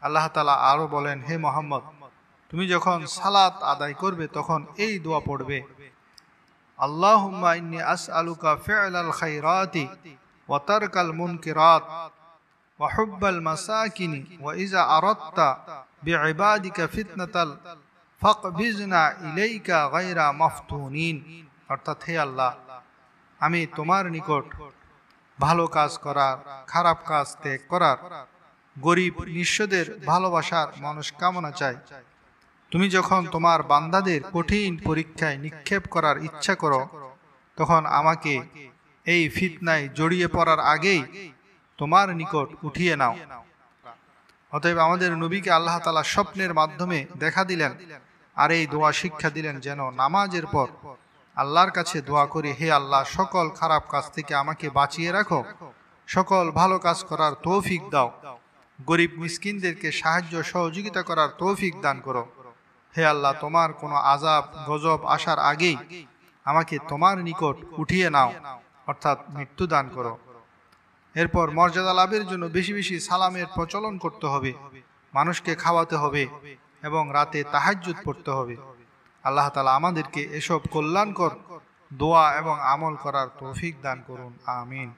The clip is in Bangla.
আল্লাহ তাআলা আরো বলেন, হে মুহাম্মদ, তুমি যখন সালাত আদায় করবে তখন এই দোয়া পড়বে, আল্লাহুম্মা ইন্নী আসআলুকা ফি'লাল খায়রাতি ওয়া তারকাল মুনকিরাত ওয়া হুব্বাল মাসাকিনি ওয়া ইযা আরাদতা বিইবাদিকা ফিতনাতাল ফাকবিজনা ইলাইকা গায়রা মাফতুনিন। অর্থাৎ, হে আল্লাহ, আমি তোমার নিকট ভালো কাজ করার, খারাপ কাজ ত্যাগ করার, গরিব নিঃস্বদের ভালোবাসার মনস্কামনা চাই। তুমি যখন তোমার বান্দাদের কঠিন পরীক্ষায় নিক্ষেপ করার ইচ্ছা করো, তখন আমাকে এই ফিতনায় জড়িয়ে পড়ার আগেই তোমার নিকট উঠিয়ে নাও। অতএব আমাদের নবীকে আল্লাহ তাআলা স্বপ্নের মাধ্যমে দেখা দিলেন আর এই দোয়া শিক্ষা দিলেন যেন নামাজের পর আল্লাহর কাছে দোয়া করি, হে আল্লাহ, সকল খারাপ কাজ থেকে আমাকে বাঁচিয়ে রাখো, সকল ভালো কাজ করার তৌফিক দাও, গরিব মিসকিনদেরকে সাহায্য সহযোগিতা করার তৌফিক দান করো। হে আল্লাহ, তোমার কোনো আযাব গজব আসার আগেই আমাকে তোমার নিকট উঠিয়ে নাও, অর্থাৎ মৃত্যু দান করো। এরপর মর্যাদা লাভের জন্য বেশি বেশি সালামের প্রচলন করতে হবে, মানুষকে খাওয়াতে হবে এবং রাতে তাহাজ্জুদ পড়তে হবে। আল্লাহ তাআলা আমাদেরকে এসব কল্যাণকর দোয়া এবং আমল করার তৌফিক দান করুন। আমিন।